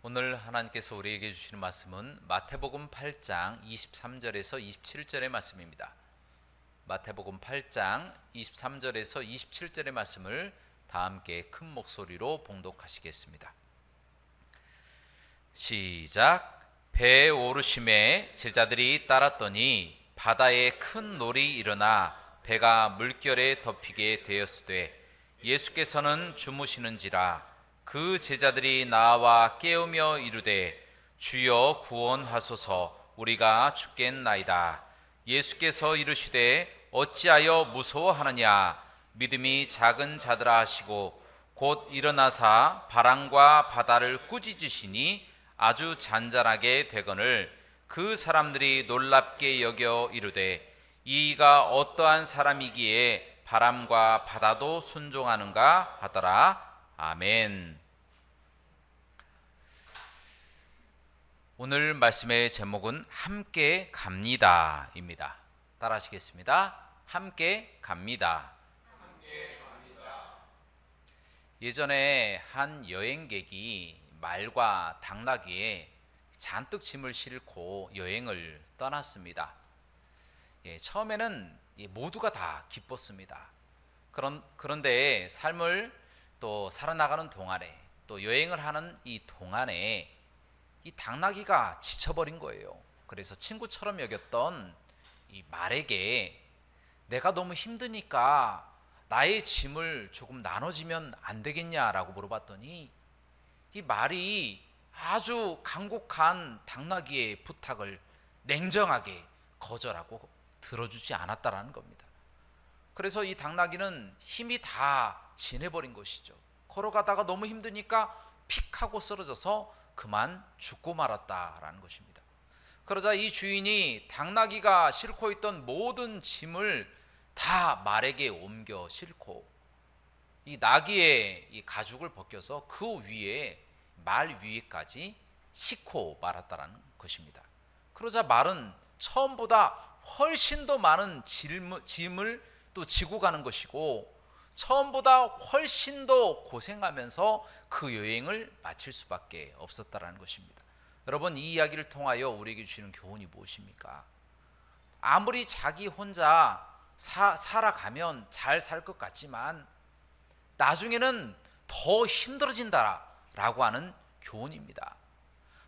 오늘 하나님께서 우리에게 주시는 말씀은 마태복음 8장 23절에서 27절의 말씀입니다. 마태복음 8장 23절에서 27절의 말씀을 다 함께 큰 목소리로 봉독하시겠습니다. 시작. 배에 오르심에 제자들이 따랐더니 바다에 큰 놀이 일어나 배가 물결에 덮이게 되었으되 예수께서는 주무시는지라. 그 제자들이 나와 깨우며 이르되 주여 구원하소서, 우리가 죽겠나이다. 예수께서 이르시되 어찌하여 무서워하느냐. 믿음이 작은 자들아 하시고 곧 일어나사 바람과 바다를 꾸짖으시니 아주 잔잔하게 되거늘 그 사람들이 놀랍게 여겨 이르되 이가 어떠한 사람이기에 바람과 바다도 순종하는가 하더라. 아멘. 오늘 말씀의 제목은 함께 갑니다 입니다. 따라 하시겠습니다. 함께 갑니다. 예전에 한 여행객이 말과 당나귀에 잔뜩 짐을 싣고 여행을 떠났습니다. 처음에는 모두가 다 기뻤습니다. 그런데 삶을 또 살아나가는 동안에, 또 여행을 하는 이 동안에 이 당나귀가 지쳐버린 거예요. 그래서 친구처럼 여겼던 이 말에게 내가 너무 힘드니까 나의 짐을 조금 나눠주면 안 되겠냐라고 물어봤더니 이 말이 아주 간곡한 당나귀의 부탁을 냉정하게 거절하고 들어주지 않았다라는 겁니다. 그래서 이 당나귀는 힘이 다 지내버린 것이죠. 걸어가다가 너무 힘드니까 픽 하고 쓰러져서 그만 죽고 말았다라는 것입니다. 그러자 이 주인이 당나귀가 싣고 있던 모든 짐을 다 말에게 옮겨 싣고 이 나귀의 이 가죽을 벗겨서 그 위에 말 위에까지 싣고 말았다라는 것입니다. 그러자 말은 처음보다 훨씬 더 많은 짐을 또 지고 가는 것이고 처음보다 훨씬 더 고생하면서 그 여행을 마칠 수밖에 없었다라는 것입니다. 여러분, 이 이야기를 통하여 우리에게 주시는 교훈이 무엇입니까? 아무리 자기 혼자 살아가면 잘 살 것 같지만 나중에는 더 힘들어진다라고 하는 교훈입니다.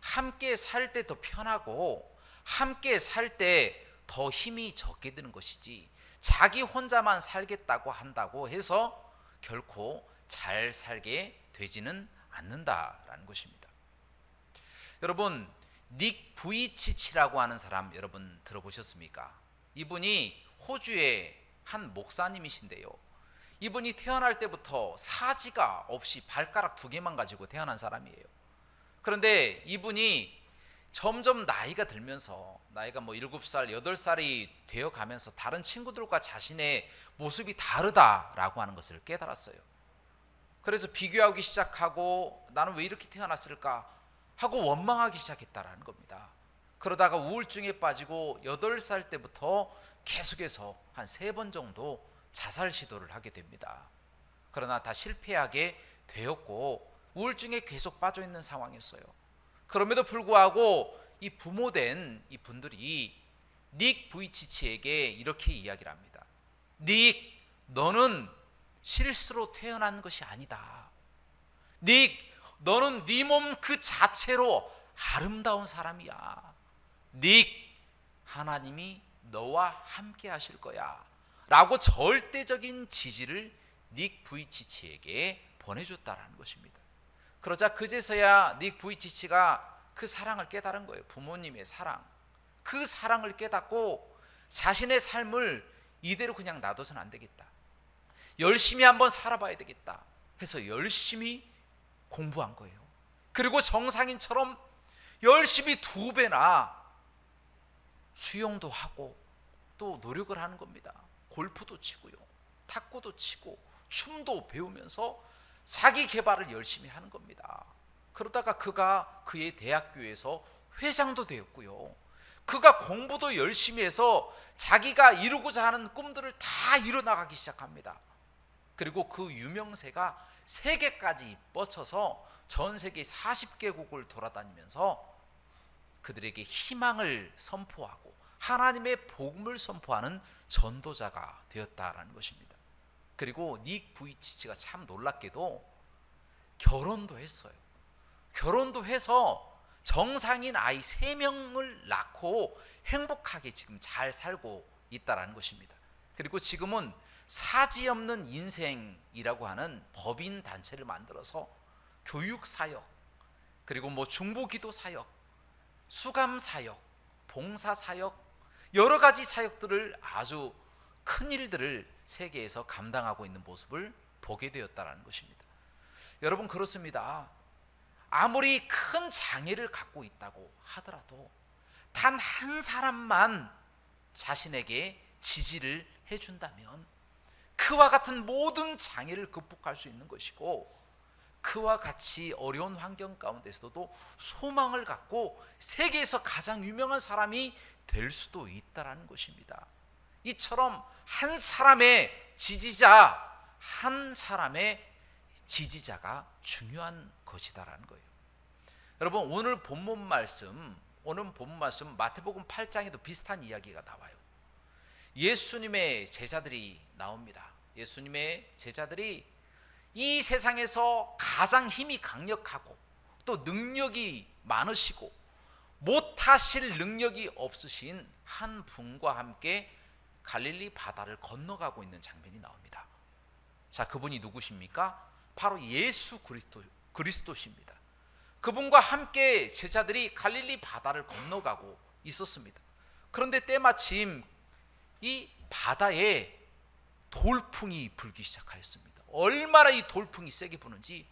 함께 살 때 더 편하고 함께 살 때 더 힘이 적게 드는 것이지 자기 혼자만 살겠다고 한다고 해서 결코 잘 살게 되지는 않는다라는 것입니다. 여러분, 닉 부이치치라고 하는 사람 여러분 들어보셨습니까? 이분이 호주의 한 목사님이신데요. 이분이 태어날 때부터 사지가 없이 발가락 2개만 가지고 태어난 사람이에요. 그런데 이분이 점점 나이가 들면서 나이가 7살, 8살이 되어 가면서 다른 친구들과 자신의 모습이 다르다라고 하는 것을 깨달았어요. 그래서 비교하기 시작하고 나는 왜 이렇게 태어났을까 하고 원망하기 시작했다라는 겁니다. 그러다가 우울증에 빠지고 8살 때부터 계속해서 한 3번 정도 자살 시도를 하게 됩니다. 그러나 다 실패하게 되었고 우울증에 계속 빠져 있는 상황이었어요. 그럼에도 불구하고 이 부모된 이 분들이 닉 부이치치에게 이렇게 이야기를 합니다. 닉, 너는 실수로 태어난 것이 아니다. 닉, 너는 네 몸 그 자체로 아름다운 사람이야. 닉, 하나님이 너와 함께 하실 거야 라고 절대적인 지지를 닉 부이치치에게 보내줬다라는 것입니다. 그러자 그제서야 닉 부이치치가 그 사랑을 깨달은 거예요. 부모님의 사랑, 그 사랑을 깨닫고 자신의 삶을 이대로 그냥 놔둬서는 안 되겠다, 열심히 한번 살아봐야 되겠다 해서 열심히 공부한 거예요. 그리고 정상인처럼 열심히 2배나 수영도 하고 또 노력을 하는 겁니다. 골프도 치고요, 탁구도 치고 춤도 배우면서 자기 개발을 열심히 하는 겁니다. 그러다가 그가 그의 대학교에서 회장도 되었고요, 그가 공부도 열심히 해서 자기가 이루고자 하는 꿈들을 다 이뤄나가기 시작합니다. 그리고 그 유명세가 세계까지 뻗쳐서 전 세계 40개국을 돌아다니면서 그들에게 희망을 선포하고 하나님의 복음을 선포하는 전도자가 되었다라는 것입니다. 그리고 닉 부이치치가 참 놀랍게도 결혼도 했어요. 결혼도 해서 정상인 아이 3명을 낳고 행복하게 지금 잘 살고 있다라는 것입니다. 그리고 지금은 사지 없는 인생이라고 하는 법인 단체를 만들어서 교육 사역, 그리고 중보기도 사역, 수감 사역, 봉사 사역, 여러 가지 사역들을 아주 큰 일들을 세계에서 감당하고 있는 모습을 보게 되었다는 것입니다. 여러분, 그렇습니다. 아무리 큰 장애를 갖고 있다고 하더라도 단 한 사람만 자신에게 지지를 해준다면 그와 같은 모든 장애를 극복할 수 있는 것이고, 그와 같이 어려운 환경 가운데서도 소망을 갖고 세계에서 가장 유명한 사람이 될 수도 있다는 것입니다. 이처럼 한 사람의 지지자가 중요한 것이다라는 거예요. 여러분, 오늘 본문 말씀 마태복음 8장에도 비슷한 이야기가 나와요. 예수님의 제자들이 나옵니다. 예수님의 제자들이 이 세상에서 가장 힘이 강력하고 또 능력이 많으시고 못하실 능력이 없으신 한 분과 함께 갈릴리 바다를 건너가고 있는 장면이 나옵니다. 자, 그분이 누구십니까? 바로 예수 그리스도십니다. 그분과 함께 제자들이 갈릴리 바다를 건너가고 있었습니다. 그런데 때마침 이 바다에 돌풍이 불기 시작하였습니다. 얼마나 이 돌풍이 세게 부는지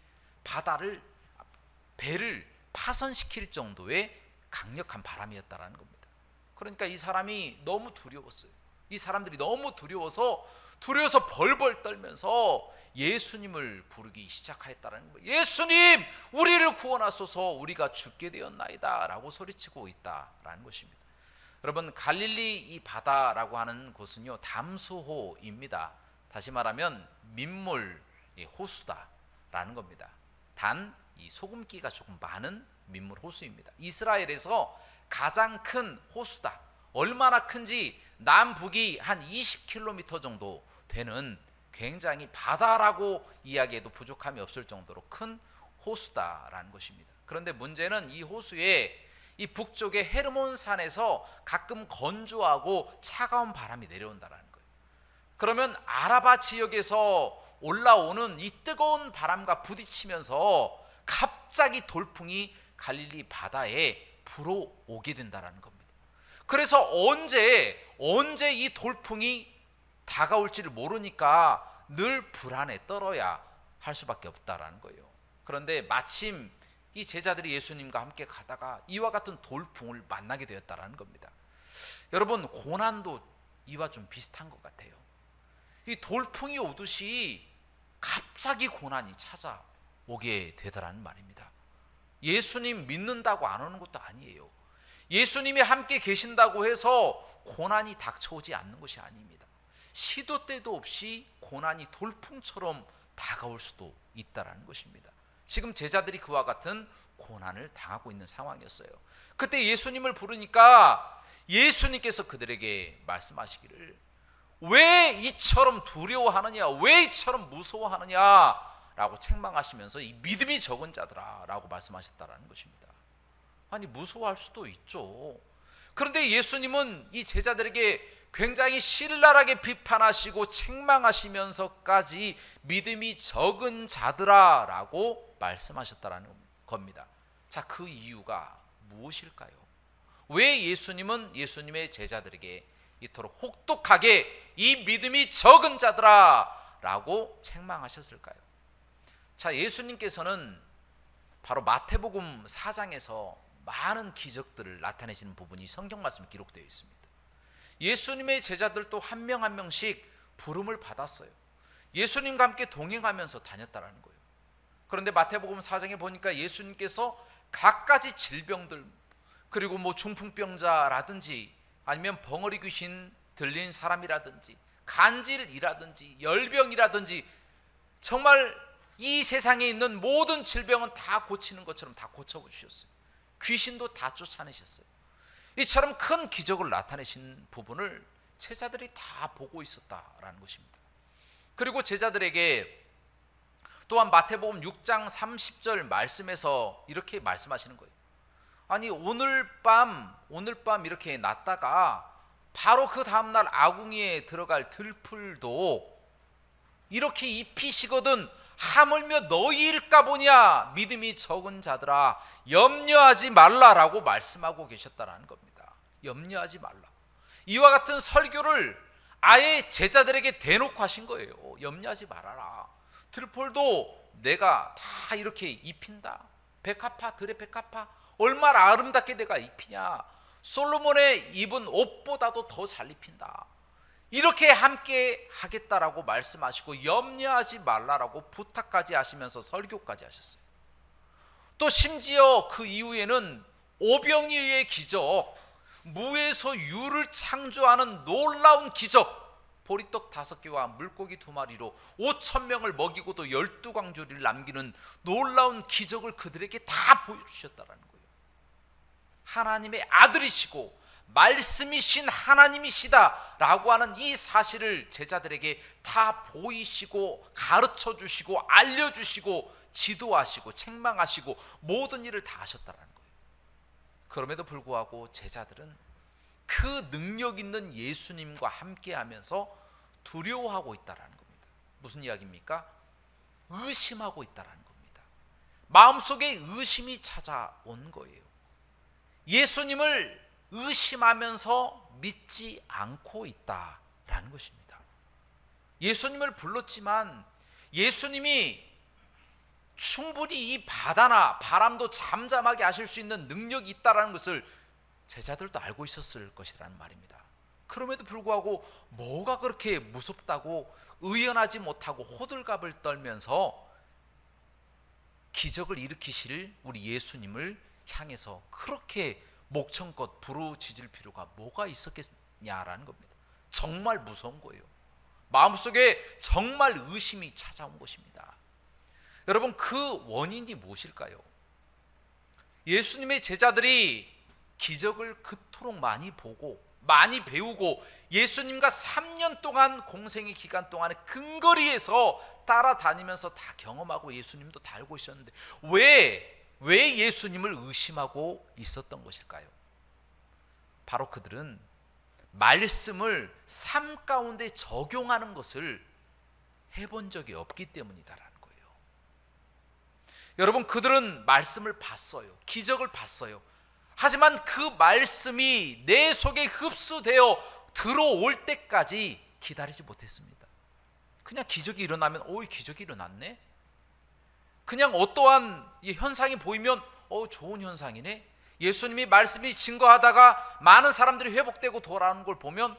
배를 파손시킬 정도의 강력한 바람이었다라는 겁니다. 그러니까 이 사람이 너무 두려웠어요. 이 사람들이 너무 두려워서 벌벌 떨면서 예수님을 부르기 시작하였다는 거예요. 예수님, 우리를 구원하소서, 우리가 죽게 되었나이다 라고 소리치고 있다라는 것입니다. 여러분, 갈릴리 이 바다라고 하는 곳은요, 담수호입니다. 다시 말하면 민물 호수다라는 겁니다. 단 이 소금기가 조금 많은 민물 호수입니다. 이스라엘에서 가장 큰 호수다. 얼마나 큰지 남북이 한 20km 정도 되는 굉장히 바다라고 이야기해도 부족함이 없을 정도로 큰 호수다라는 것입니다. 그런데 문제는 이 호수에 이 북쪽의 헤르몬 산에서 가끔 건조하고 차가운 바람이 내려온다라는 거예요. 그러면 아라바 지역에서 올라오는 이 뜨거운 바람과 부딪히면서 갑자기 돌풍이 갈릴리 바다에 불어오게 된다라는 겁니다. 그래서 언제 이 돌풍이 다가올지를 모르니까 늘 불안에 떨어야 할 수밖에 없다라는 거예요. 그런데 마침 이 제자들이 예수님과 함께 가다가 이와 같은 돌풍을 만나게 되었다라는 겁니다. 여러분, 고난도 이와 좀 비슷한 것 같아요. 이 돌풍이 오듯이 갑자기 고난이 찾아오게 되더라는 말입니다. 예수님 믿는다고 안 오는 것도 아니에요. 예수님이 함께 계신다고 해서 고난이 닥쳐오지 않는 것이 아닙니다. 시도 때도 없이 고난이 돌풍처럼 다가올 수도 있다라는 것입니다. 지금 제자들이 그와 같은 고난을 당하고 있는 상황이었어요. 그때 예수님을 부르니까 예수님께서 그들에게 말씀하시기를, 왜 이처럼 두려워하느냐, 왜 이처럼 무서워하느냐 라고 책망하시면서 이 믿음이 적은 자들아 라고 말씀하셨다라는 것입니다. 아니, 무서워할 수도 있죠. 그런데 예수님은 이 제자들에게 굉장히 신랄하게 비판하시고 책망하시면서까지 믿음이 적은 자들아 라고 말씀하셨다라는 겁니다. 자, 그 이유가 무엇일까요? 왜 예수님은 예수님의 제자들에게 이토록 혹독하게 이 믿음이 적은 자들아 라고 책망하셨을까요? 자, 예수님께서는 바로 마태복음 4장에서 많은 기적들을 나타내시는 부분이 성경 말씀에 기록되어 있습니다. 예수님의 제자들도 한 명 한 명씩 부름을 받았어요. 예수님과 함께 동행하면서 다녔다라는 거예요. 그런데 마태복음 4장에 보니까 예수님께서 갖가지 질병들, 그리고 중풍병자라든지 아니면 벙어리 귀신 들린 사람이라든지 간질이라든지 열병이라든지 정말 이 세상에 있는 모든 질병은 다 고치는 것처럼 다 고쳐주셨어요. 귀신도 다 쫓아내셨어요. 이처럼 큰 기적을 나타내신 부분을 제자들이 다 보고 있었다라는 것입니다. 그리고 제자들에게 또한 마태복음 6장 30절 말씀에서 이렇게 말씀하시는 거예요. 아니 오늘 밤 이렇게 놨다가 바로 그 다음날 아궁이에 들어갈 들풀도 이렇게 입히시거든 하물며 너희일까 보냐 믿음이 적은 자들아 염려하지 말라라고 말씀하고 계셨다라는 겁니다. 염려하지 말라. 이와 같은 설교를 아예 제자들에게 대놓고 하신 거예요. 염려하지 말아라. 들풀도 내가 다 이렇게 입힌다. 백합화 들의 백합화 얼마나 아름답게 내가 입히냐. 솔로몬의 입은 옷보다도 더 잘 입힌다. 이렇게 함께 하겠다라고 말씀하시고 염려하지 말라라고 부탁까지 하시면서 설교까지 하셨어요. 또 심지어 그 이후에는 오병이어의 기적, 무에서 유를 창조하는 놀라운 기적, 보리떡 5개와 물고기 2마리로 5,000명을 먹이고도 12광주리를 남기는 놀라운 기적을 그들에게 다 보여주셨다는 거예요. 하나님의 아들이시고 말씀이신 하나님이시다라고 하는 이 사실을 제자들에게 다 보이시고 가르쳐 주시고 알려주시고 지도하시고 책망하시고 모든 일을 다 하셨다는 거예요. 그럼에도 불구하고 제자들은 그 능력 있는 예수님과 함께하면서 두려워하고 있다는 겁니다. 무슨 이야기입니까? 의심하고 있다는 겁니다. 마음속에 의심이 찾아온 거예요. 예수님을 의심하면서 믿지 않고 있다라는 것입니다. 예수님을 불렀지만 예수님이 충분히 이 바다나 바람도 잠잠하게 하실 수 있는 능력이 있다는 것을 제자들도 알고 있었을 것이라는 말입니다. 그럼에도 불구하고 뭐가 그렇게 무섭다고 의연하지 못하고 호들갑을 떨면서 기적을 일으키실 우리 예수님을 향해서 그렇게 목청껏 부르짖을 필요가 뭐가 있었겠냐라는 겁니다. 정말 무서운 거예요. 마음속에 정말 의심이 찾아온 것입니다. 여러분 그 원인이 무엇일까요? 예수님의 제자들이 기적을 그토록 많이 보고 많이 배우고 예수님과 3년 동안 공생의 기간 동안에 근거리에서 따라다니면서 다 경험하고 예수님도 다 알고 있었는데 왜 예수님을 의심하고 있었던 것일까요? 바로 그들은 말씀을 삶 가운데 적용하는 것을 해본 적이 없기 때문이다라는 거예요. 여러분 그들은 말씀을 봤어요. 기적을 봤어요. 하지만 그 말씀이 내 속에 흡수되어 들어올 때까지 기다리지 못했습니다. 그냥 기적이 일어나면 기적이 일어났네. 그냥 어떠한 현상이 보이면 좋은 현상이네. 예수님이 말씀이 증거하다가 많은 사람들이 회복되고 돌아오는 걸 보면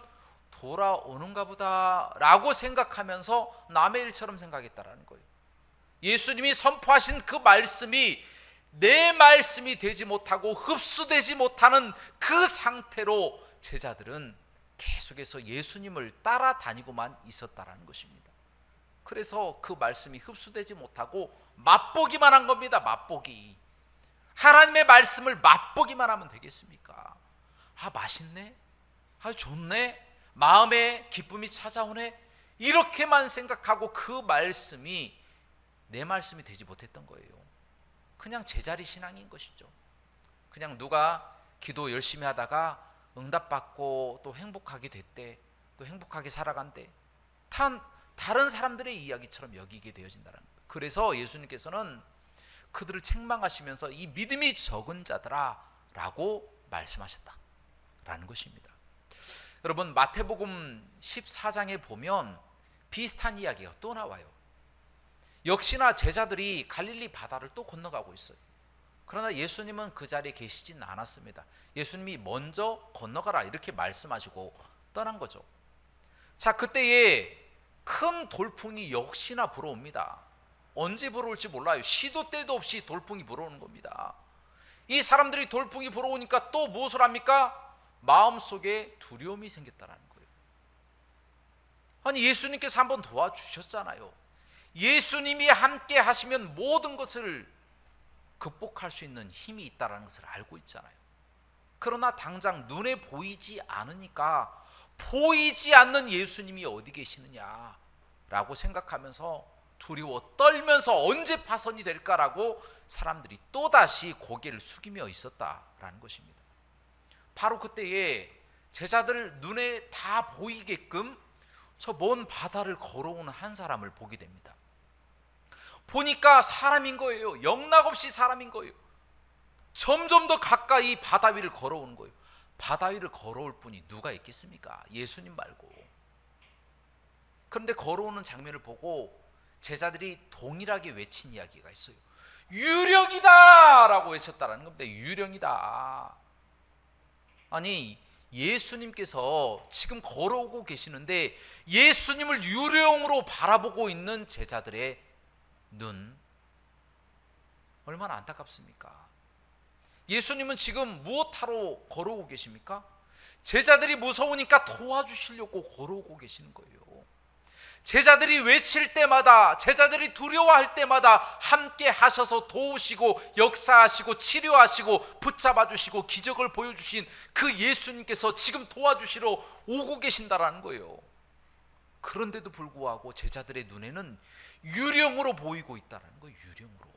돌아오는가 보다라고 생각하면서 남의 일처럼 생각했다라는 거예요. 예수님이 선포하신 그 말씀이 내 말씀이 되지 못하고 흡수되지 못하는 그 상태로 제자들은 계속해서 예수님을 따라다니고만 있었다라는 것입니다. 그래서 그 말씀이 흡수되지 못하고 맛보기만 한 겁니다. 맛보기. 하나님의 말씀을 맛보기만 하면 되겠습니까? 맛있네, 좋네, 마음에 기쁨이 찾아오네, 이렇게만 생각하고 그 말씀이 내 말씀이 되지 못했던 거예요. 그냥 제자리 신앙인 것이죠. 그냥 누가 기도 열심히 하다가 응답받고 또 행복하게 됐대, 또 행복하게 살아간대, 다른 사람들의 이야기처럼 여기게 되어진다는 거예요. 그래서 예수님께서는 그들을 책망하시면서 이 믿음이 적은 자들아 라고 말씀하셨다라는 것입니다. 여러분 마태복음 14장에 보면 비슷한 이야기가 또 나와요. 역시나 제자들이 갈릴리 바다를 또 건너가고 있어요. 그러나 예수님은 그 자리에 계시진 않았습니다. 예수님이 먼저 건너가라 이렇게 말씀하시고 떠난 거죠. 자, 그때에 큰 돌풍이 역시나 불어옵니다. 언제 불어올지 몰라요. 시도 때도 없이 돌풍이 불어오는 겁니다. 이 사람들이 돌풍이 불어오니까 또 무엇을 합니까? 마음속에 두려움이 생겼다는 거예요. 아니 예수님께서 한번 도와주셨잖아요. 예수님이 함께 하시면 모든 것을 극복할 수 있는 힘이 있다는 것을 알고 있잖아요. 그러나 당장 눈에 보이지 않으니까 보이지 않는 예수님이 어디 계시느냐라고 생각하면서 두려워 떨면서 언제 파선이 될까라고 사람들이 또다시 고개를 숙이며 있었다라는 것입니다. 바로 그때에 제자들 눈에 다 보이게끔 저 먼 바다를 걸어오는 한 사람을 보게 됩니다. 보니까 사람인 거예요. 영락없이 사람인 거예요. 점점 더 가까이 바다 위를 걸어오는 거예요. 바다 위를 걸어올 분이 누가 있겠습니까? 예수님 말고. 그런데 걸어오는 장면을 보고 제자들이 동일하게 외친 이야기가 있어요. 유령이다! 라고 외쳤다는 겁니다. 유령이다. 아니, 예수님께서 지금 걸어오고 계시는데 예수님을 유령으로 바라보고 있는 제자들의 눈, 얼마나 안타깝습니까? 예수님은 지금 무엇하러 걸어오고 계십니까? 제자들이 무서우니까 도와주시려고 걸어오고 계시는 거예요. 제자들이 외칠 때마다, 제자들이 두려워할 때마다 함께 하셔서 도우시고 역사하시고 치료하시고 붙잡아 주시고 기적을 보여주신 그 예수님께서 지금 도와주시러 오고 계신다라는 거예요. 그런데도 불구하고 제자들의 눈에는 유령으로 보이고 있다는 거예요. 유령으로.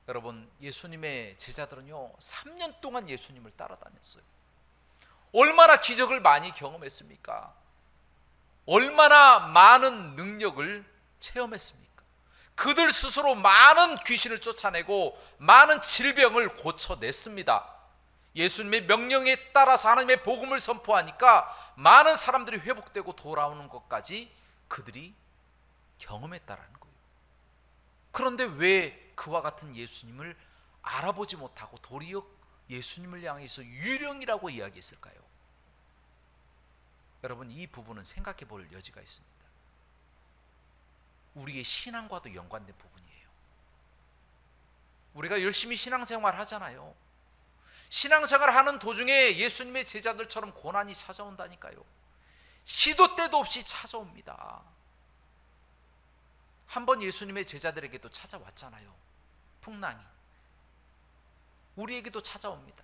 여러분, 예수님의 제자들은요 3년 동안 예수님을 따라다녔어요. 얼마나 기적을 많이 경험했습니까? 얼마나 많은 능력을 체험했습니까? 그들 스스로 많은 귀신을 쫓아내고 많은 질병을 고쳐냈습니다. 예수님의 명령에 따라서 하나님의 복음을 선포하니까 많은 사람들이 회복되고 돌아오는 것까지 그들이 경험했다라는 거예요. 그런데 왜 그와 같은 예수님을 알아보지 못하고 도리어 예수님을 향해서 유령이라고 이야기했을까요? 여러분, 이 부분은 생각해 볼 여지가 있습니다. 우리의 신앙과도 연관된 부분이에요. 우리가 열심히 신앙생활 하잖아요. 신앙생활 하는 도중에 예수님의 제자들처럼 고난이 찾아온다니까요. 시도 때도 없이 찾아옵니다. 한번 예수님의 제자들에게도 찾아왔잖아요. 풍랑이. 우리에게도 찾아옵니다.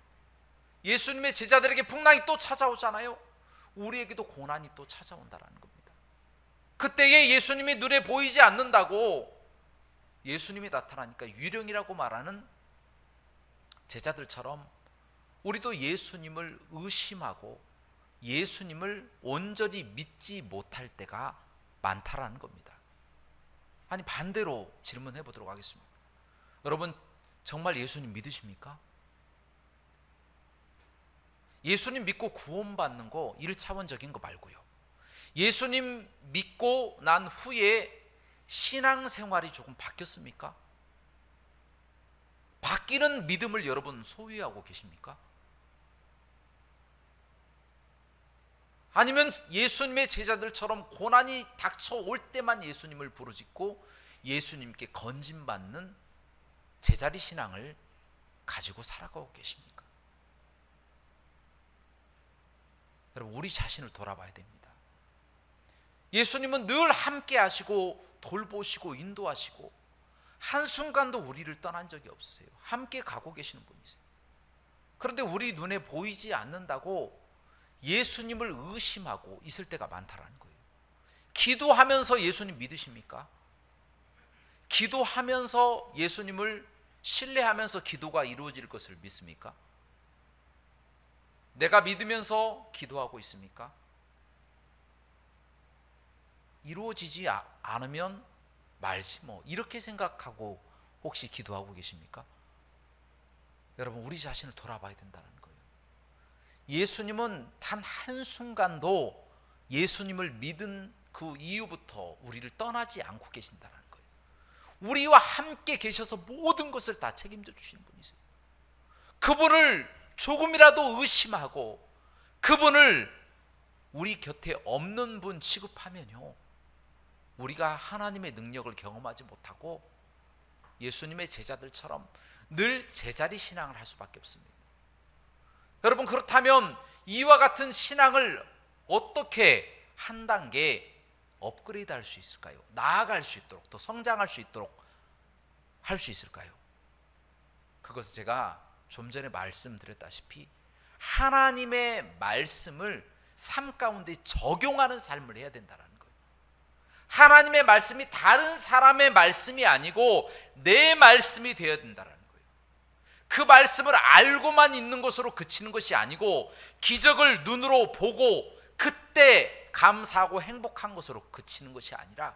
예수님의 제자들에게 풍랑이 또 찾아오잖아요. 우리에게도 고난이 또 찾아온다라는 겁니다. 그때에 예수님이 눈에 보이지 않는다고 예수님이 나타나니까 유령이라고 말하는 제자들처럼 우리도 예수님을 의심하고 예수님을 온전히 믿지 못할 때가 많다라는 겁니다. 아니, 반대로 질문해 보도록 하겠습니다. 여러분, 정말 예수님 믿으십니까? 예수님 믿고 구원받는 거 1차원적인 거 말고요. 예수님 믿고 난 후에 신앙생활이 조금 바뀌었습니까? 바뀌는 믿음을 여러분 소유하고 계십니까? 아니면 예수님의 제자들처럼 고난이 닥쳐올 때만 예수님을 부르짖고 예수님께 건진받는 제자리 신앙을 가지고 살아가고 계십니까? 여러분, 우리 자신을 돌아봐야 됩니다. 예수님은 늘 함께 하시고 돌보시고 인도하시고 한순간도 우리를 떠난 적이 없으세요. 함께 가고 계시는 분이세요. 그런데 우리 눈에 보이지 않는다고 예수님을 의심하고 있을 때가 많다라는 거예요. 기도하면서 예수님 믿으십니까? 기도하면서 예수님을 신뢰하면서 기도가 이루어질 것을 믿습니까? 내가 믿으면서 기도하고 있습니까? 이루어지지 않으면 말지 뭐, 이렇게 생각하고 혹시 기도하고 계십니까? 여러분, 우리 자신을 돌아봐야 된다는 거예요. 예수님은 단 한순간도 예수님을 믿은 그 이후부터 우리를 떠나지 않고 계신다는 거예요. 우리와 함께 계셔서 모든 것을 다 책임져 주시는 분이세요. 그분을 조금이라도 의심하고 그분을 우리 곁에 없는 분 취급하면요, 우리가 하나님의 능력을 경험하지 못하고 예수님의 제자들처럼 늘 제자리 신앙을 할 수밖에 없습니다. 여러분, 그렇다면 이와 같은 신앙을 어떻게 한 단계 업그레이드 할 수 있을까요? 나아갈 수 있도록, 또 성장할 수 있도록 할 수 있을까요? 그것은 제가 좀 전에 말씀드렸다시피 하나님의 말씀을 삶 가운데 적용하는 삶을 해야 된다는 거예요. 하나님의 말씀이 다른 사람의 말씀이 아니고 내 말씀이 되어야 된다는 거예요. 그 말씀을 알고만 있는 것으로 그치는 것이 아니고 기적을 눈으로 보고 그때 감사하고 행복한 것으로 그치는 것이 아니라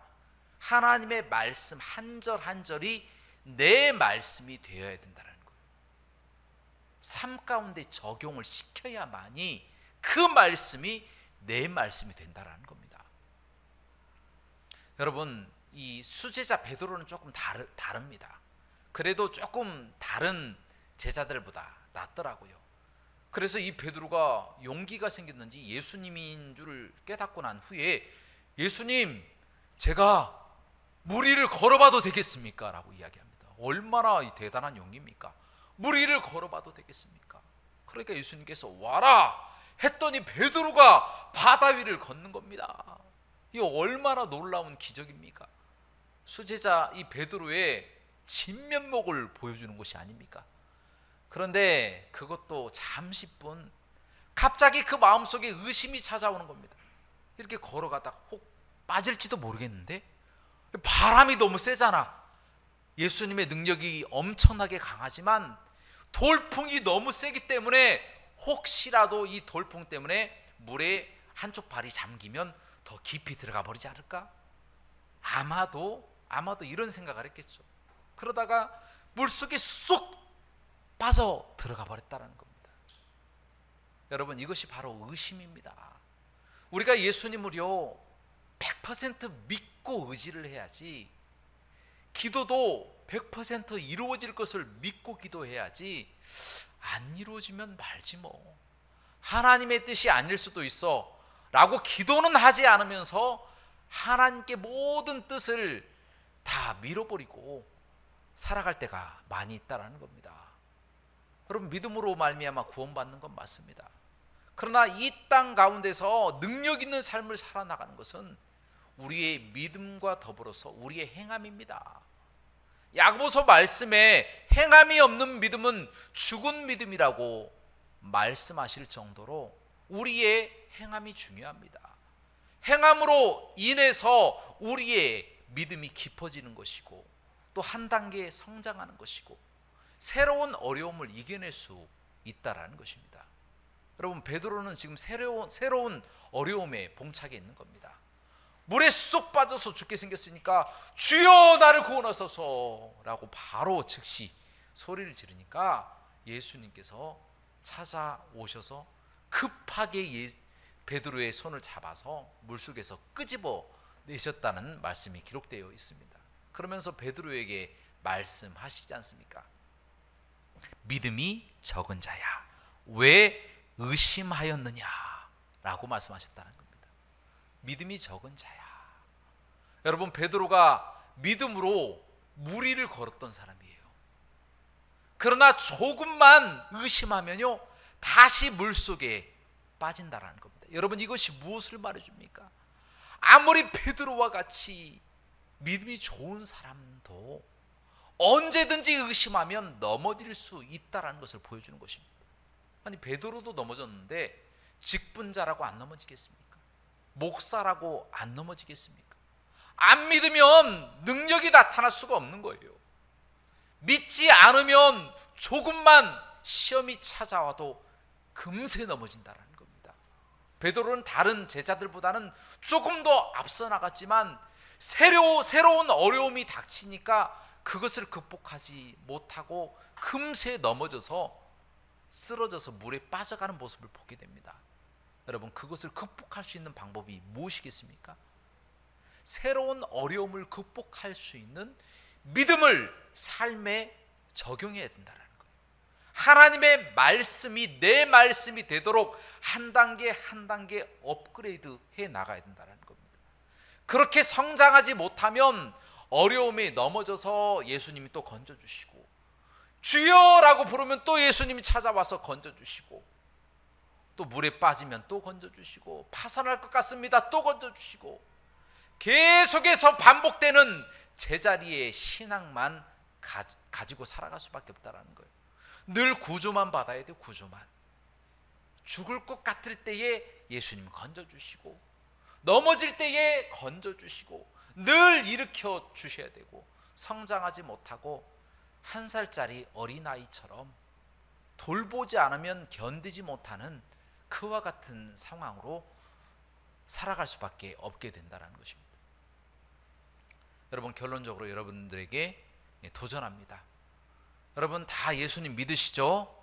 하나님의 말씀 한 절 한 절이 내 말씀이 되어야 된다는 거예요. 삶 가운데 적용을 시켜야만이 그 말씀이 내 말씀이 된다는 겁니다. 여러분, 이 수제자 베드로는 조금 다릅니다. 그래도 조금 다른 제자들보다 낫더라고요. 그래서 이 베드로가 용기가 생겼는지 예수님인 줄을 깨닫고 난 후에 예수님, 제가 물 위를 걸어봐도 되겠습니까? 라고 이야기합니다. 얼마나 대단한 용기입니까? 물 위를 걸어봐도 되겠습니까? 그러니까 예수님께서 와라 했더니 베드로가 바다 위를 걷는 겁니다. 이거 얼마나 놀라운 기적입니까? 수제자 이 베드로의 진면목을 보여주는 것이 아닙니까? 그런데 그것도 잠시뿐 갑자기 그 마음속에 의심이 찾아오는 겁니다. 이렇게 걸어가다가 혹 빠질지도 모르겠는데 바람이 너무 세잖아. 예수님의 능력이 엄청나게 강하지만 돌풍이 너무 세기 때문에 혹시라도 이 돌풍 때문에 물에 한쪽 발이 잠기면 더 깊이 들어가 버리지 않을까? 아마도 이런 생각을 했겠죠. 그러다가 물속에 쏙 빠져 들어가 버렸다는 겁니다. 여러분, 이것이 바로 의심입니다. 우리가 예수님을요 100% 믿고 의지를 해야지, 기도도 100% 이루어질 것을 믿고 기도해야지, 안 이루어지면 말지 뭐, 하나님의 뜻이 아닐 수도 있어 라고 기도는 하지 않으면서 하나님께 모든 뜻을 다 밀어버리고 살아갈 때가 많이 있다는 겁니다. 여러분, 믿음으로 말미암아 구원받는 건 맞습니다. 그러나 이 땅 가운데서 능력 있는 삶을 살아나가는 것은 우리의 믿음과 더불어서 우리의 행함입니다. 야고보서 말씀에 행함이 없는 믿음은 죽은 믿음이라고 말씀하실 정도로 우리의 행함이 중요합니다. 행함으로 인해서 우리의 믿음이 깊어지는 것이고 또 한 단계 성장하는 것이고 새로운 어려움을 이겨낼 수 있다라는 것입니다. 여러분, 베드로는 지금 새로운 어려움에 봉착해 있는 겁니다. 물에 쏙 빠져서 죽게 생겼으니까 주여 나를 구원하소서 라고 바로 즉시 소리를 지르니까 예수님께서 찾아오셔서 급하게 베드로의 손을 잡아서 물속에서 끄집어 내셨다는 말씀이 기록되어 있습니다. 그러면서 베드로에게 말씀하시지 않습니까? 믿음이 적은 자야, 왜 의심하였느냐 라고 말씀하셨다는 겁니다. 믿음이 적은 자야. 여러분, 베드로가 믿음으로 물 위를 걸었던 사람이에요. 그러나 조금만 의심하면요 다시 물속에 빠진다라는 겁니다. 여러분, 이것이 무엇을 말해줍니까? 아무리 베드로와 같이 믿음이 좋은 사람도 언제든지 의심하면 넘어질 수 있다는 것을 보여주는 것입니다. 아니, 베드로도 넘어졌는데 직분자라고 안 넘어지겠습니까? 목사라고 안 넘어지겠습니까? 안 믿으면 능력이 나타날 수가 없는 거예요. 믿지 않으면 조금만 시험이 찾아와도 금세 넘어진다는 겁니다. 베드로는 다른 제자들보다는 조금 더 앞서 나갔지만 새로운 어려움이 닥치니까 그것을 극복하지 못하고 금세 넘어져서 쓰러져서 물에 빠져가는 모습을 보게 됩니다. 여러분, 그것을 극복할 수 있는 방법이 무엇이겠습니까? 새로운 어려움을 극복할 수 있는 믿음을 삶에 적용해야 된다는 거예요. 하나님의 말씀이 내 말씀이 되도록 한 단계 한 단계 업그레이드 해 나가야 된다는 겁니다. 그렇게 성장하지 못하면 어려움에 넘어져서 예수님이 또 건져주시고, 주여라고 부르면 또 예수님이 찾아와서 건져주시고, 또 또 물에 빠지면 또 건져주시고, 파산할 것 같습니다, 또 건져주시고, 계속해서 반복되는 제자리의 신앙만 가지고 살아갈 수밖에 없다는 거예요. 늘 구조만 받아야 돼요. 구조만. 죽을 것 같을 때에 예수님 건져주시고, 넘어질 때에 건져주시고, 늘 일으켜 주셔야 되고, 성장하지 못하고 1살짜리 어린아이처럼 돌보지 않으면 견디지 못하는 그와 같은 상황으로 살아갈 수밖에 없게 된다는 것입니다. 여러분, 결론적으로 여러분들에게 도전합니다. 여러분 다 예수님 믿으시죠?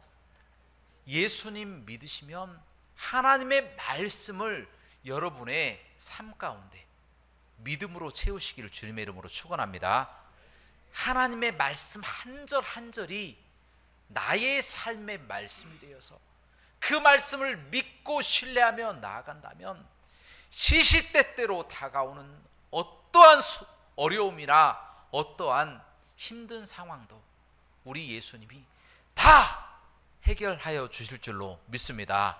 예수님 믿으시면 하나님의 말씀을 여러분의 삶 가운데 믿음으로 채우시기를 주님의 이름으로 축원합니다. 하나님의 말씀 한 절 한 절이 나의 삶의 말씀이 되어서 그 말씀을 믿고 신뢰하며 나아간다면 시시때때로 다가오는 어떠한 어려움이나 어떠한 힘든 상황도 우리 예수님이 다 해결하여 주실 줄로 믿습니다.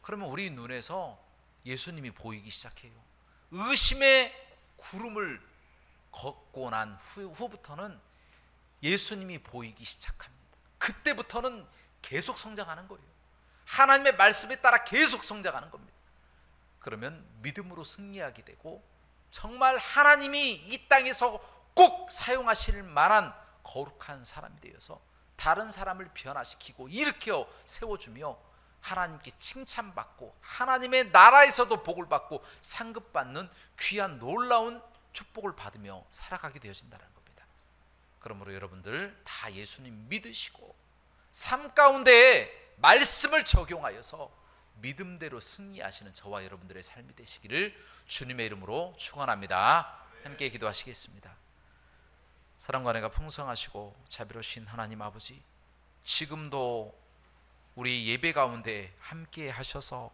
그러면 우리 눈에서 예수님이 보이기 시작해요. 의심의 구름을 걷고 난 후부터는 예수님이 보이기 시작합니다. 그때부터는 계속 성장하는 거예요. 하나님의 말씀에 따라 계속 성장하는 겁니다. 그러면 믿음으로 승리하게 되고, 정말 하나님이 이 땅에서 꼭 사용하실 만한 거룩한 사람이 되어서 다른 사람을 변화시키고 일으켜 세워주며 하나님께 칭찬받고 하나님의 나라에서도 복을 받고 상급받는 귀한 놀라운 축복을 받으며 살아가게 되어진다는 겁니다. 그러므로 여러분들 다 예수님 믿으시고 삶 가운데 말씀을 적용하여서 믿음대로 승리하시는 저와 여러분들의 삶이 되시기를 주님의 이름으로 축원합니다. 함께 기도하시겠습니다. 사랑과 은혜가 풍성하시고 자비로우신 하나님 아버지, 지금도 우리 예배 가운데 함께 하셔서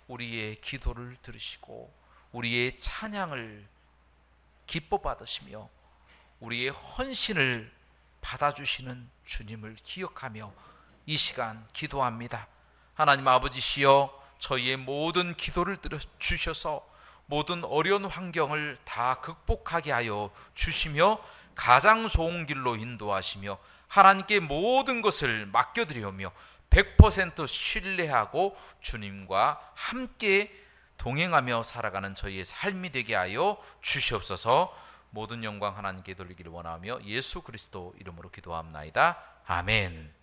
우리의 기도를 들으시고 우리의 찬양을 기뻐 받으시며 우리의 헌신을 받아주시는 주님을 기억하며 이 시간 기도합니다. 하나님 아버지시여, 저희의 모든 기도를 들어주셔서 모든 어려운 환경을 다 극복하게 하여 주시며 가장 좋은 길로 인도하시며 하나님께 모든 것을 맡겨드리며 100% 신뢰하고 주님과 함께 동행하며 살아가는 저희의 삶이 되게 하여 주시옵소서. 모든 영광 하나님께 돌리기를 원하며 예수 그리스도 이름으로 기도합나이다. 아멘.